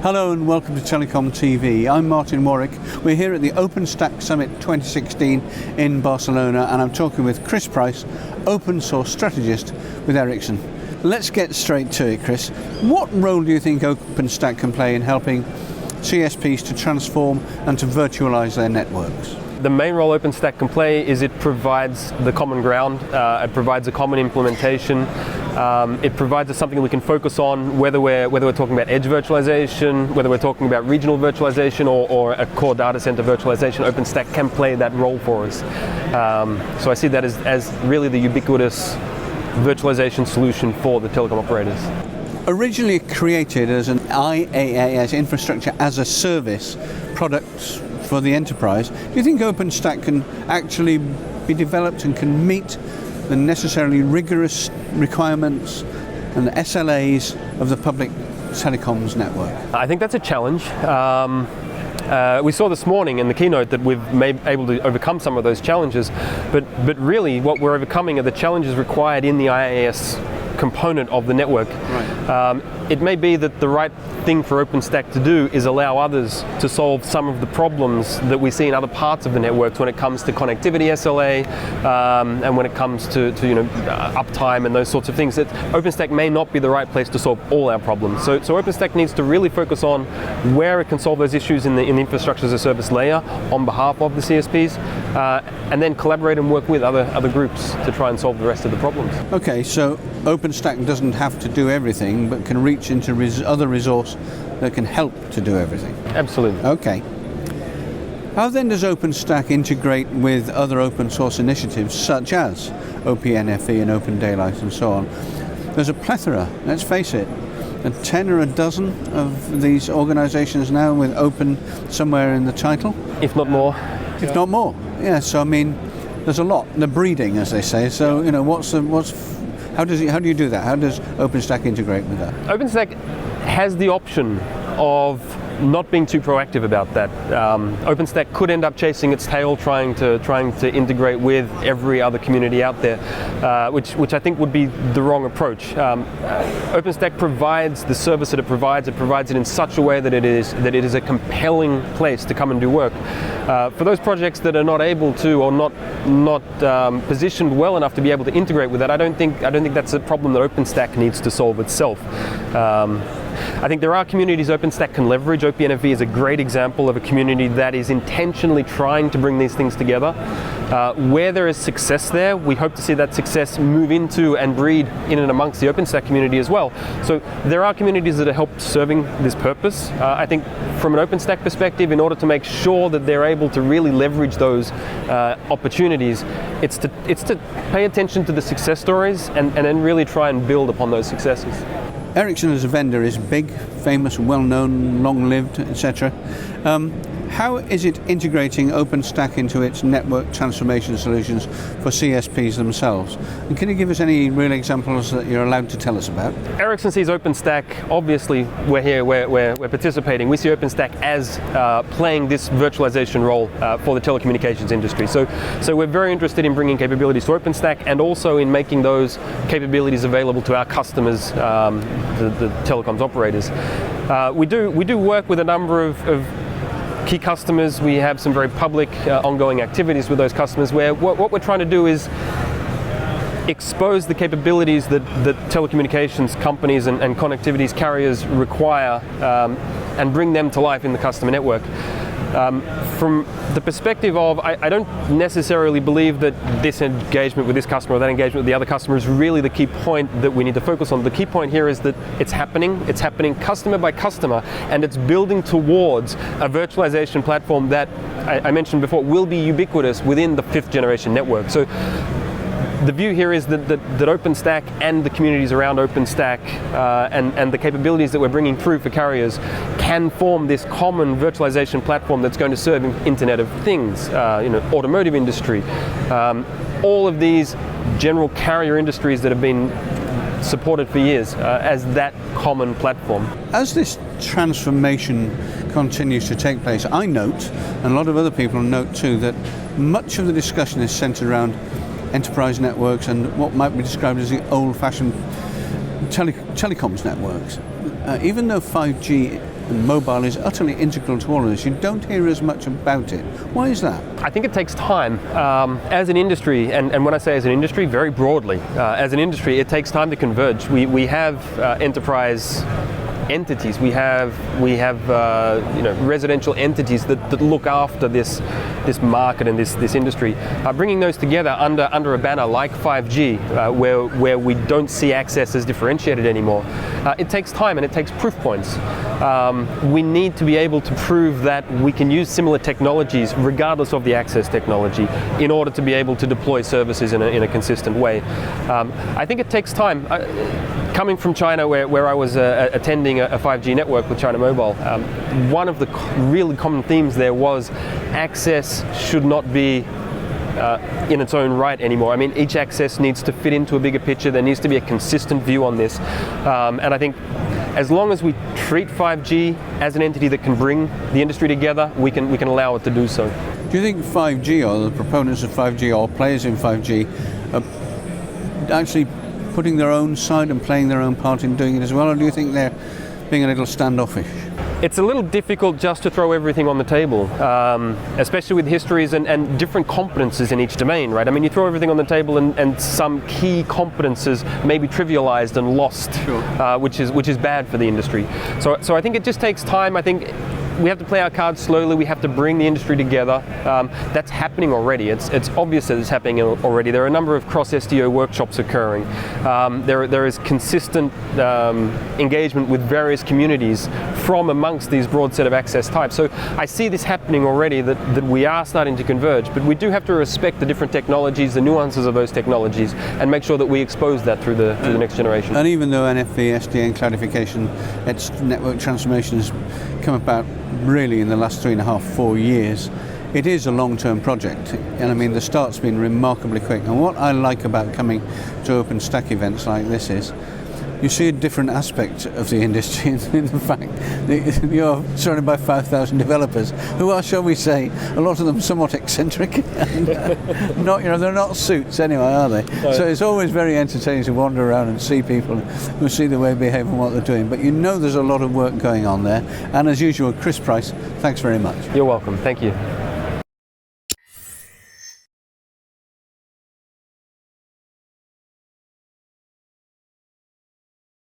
Hello and welcome to TelecomTV. I'm Martin Warwick. We're here at the OpenStack Summit 2016 in Barcelona, and I'm talking with Chris Price, open source strategist with Ericsson. Let's get straight to it, Chris. What role do you think OpenStack can play in helping CSPs to transform and to virtualize their networks? The main role OpenStack can play is it provides the common ground, it provides a common implementation, it provides us something we can focus on, whether we're talking about edge virtualization, whether we're talking about regional virtualization or a core data center virtualization. OpenStack can play that role for us. So I see that as really the ubiquitous virtualization solution for the telecom operators. Originally created as an IaaS, infrastructure as a service product for the enterprise, do you think OpenStack can actually be developed and can meet the necessarily rigorous requirements and the SLAs of the public telecoms network? I think that's a challenge. We saw this morning in the keynote that we've been able to overcome some of those challenges, but really what we're overcoming are the challenges required in the IaaS component of the network. Right. It may be that the right thing for OpenStack to do is allow others to solve some of the problems that we see in other parts of the networks when it comes to connectivity SLA and when it comes to uptime and those sorts of things. That OpenStack may not be the right place to solve all our problems. So OpenStack needs to really focus on where it can solve those issues in the infrastructure as a service layer on behalf of the CSPs, and then collaborate and work with other groups to try and solve the rest of the problems. Okay, so OpenStack doesn't have to do everything, but can reach into other resource that can help to do everything. Absolutely. Okay. How then does OpenStack integrate with other open source initiatives such as OPNFV and Open Daylight and so on? There's a plethora, let's face it, 10 or a dozen of these organizations now with open somewhere in the title. If not more. If not more. Yeah, so I mean, there's a lot. They're breeding, as they say. So, how do you do that? How does OpenStack integrate with that? OpenStack has the option of not being too proactive about that. OpenStack could end up chasing its tail, trying to integrate with every other community out there, which I think would be the wrong approach. OpenStack provides the service that it provides. It provides it in such a way that it is a compelling place to come and do work. For those projects that are not able to or not positioned well enough to be able to integrate with that, I don't think that's a problem that OpenStack needs to solve itself. I think there are communities OpenStack can leverage. OPNFV is a great example of a community that is intentionally trying to bring these things together. Where there is success there, we hope to see that success move into and breed in and amongst the OpenStack community as well. So there are communities that are helped serving this purpose. I think from an OpenStack perspective, in order to make sure that they're able to really leverage those opportunities, it's to pay attention to the success stories and then really try and build upon those successes. Ericsson as a vendor is big, famous, well-known, long-lived, etc. How is it integrating OpenStack into its network transformation solutions for CSPs themselves? And can you give us any real examples that you're allowed to tell us about? Ericsson sees OpenStack, obviously we're here, we're participating. We see OpenStack as playing this virtualization role for the telecommunications industry. So we're very interested in bringing capabilities to OpenStack and also in making those capabilities available to our customers, the telecoms operators. We do work with a number of key customers. We have some very public ongoing activities with those customers where what we're trying to do is expose the capabilities that telecommunications companies and connectivities carriers require and bring them to life in the customer network. From the perspective of, I don't necessarily believe that this engagement with this customer or that engagement with the other customer is really the key point that we need to focus on. The key point here is that it's happening customer by customer, and it's building towards a virtualization platform that I mentioned before will be ubiquitous within the 5th generation network. So the view here is that OpenStack and the communities around OpenStack and the capabilities that we're bringing through for carriers can form this common virtualization platform that's going to serve Internet of Things, automotive industry, all of these general carrier industries that have been supported for years as that common platform. As this transformation continues to take place, I note, and a lot of other people note too, that much of the discussion is centered around enterprise networks and what might be described as the old-fashioned telecoms networks. Even though 5G and mobile is utterly integral to all of this. You don't hear as much about it. Why is that? I think it takes time. As an industry, and when I say as an industry, very broadly, as an industry, it takes time to converge. We have enterprise entities. We have residential entities that look after this market and this industry. Bringing those together under a banner like 5G, where we don't see access as differentiated anymore, it takes time and it takes proof points. We need to be able to prove that we can use similar technologies regardless of the access technology in order to be able to deploy services in a consistent way. I think it takes time. Coming from China, where I was attending a 5G network with China Mobile, one of the really common themes there was access should not be in its own right anymore. I mean, each access needs to fit into a bigger picture. There needs to be a consistent view on this, and I think as long as we treat 5G as an entity that can bring the industry together, we can allow it to do so. Do you think 5G, or the proponents of 5G, or players in 5G, are actually putting their own side and playing their own part in doing it as well, or do you think they're being a little standoffish? It's a little difficult just to throw everything on the table, especially with histories and different competences in each domain, right? I mean, you throw everything on the table and some key competences may be trivialized and lost, sure. which is bad for the industry. So I think it just takes time. I think we have to play our cards slowly. We have to bring the industry together. That's happening already. It's obvious that it's happening already. There are a number of cross-SDO workshops occurring. There is consistent engagement with various communities from amongst these broad set of access types. So I see this happening already, that we are starting to converge, but we do have to respect the different technologies, the nuances of those technologies, and make sure that we expose that through the next generation. And even though NFV, SDN clarification, its network transformation has come about really in the last 3.5-4 years, it is a long-term project, and I mean the start's been remarkably quick. And what I like about coming to OpenStack events like this is you see a different aspect of the industry in the fact that you're surrounded by 5,000 developers who are, shall we say, a lot of them somewhat eccentric and they're not suits anyway, are they? No. So it's always very entertaining to wander around and see people who see the way they behave and what they're doing. But you know there's a lot of work going on there. And as usual, Chris Price, thanks very much. You're welcome. Thank you.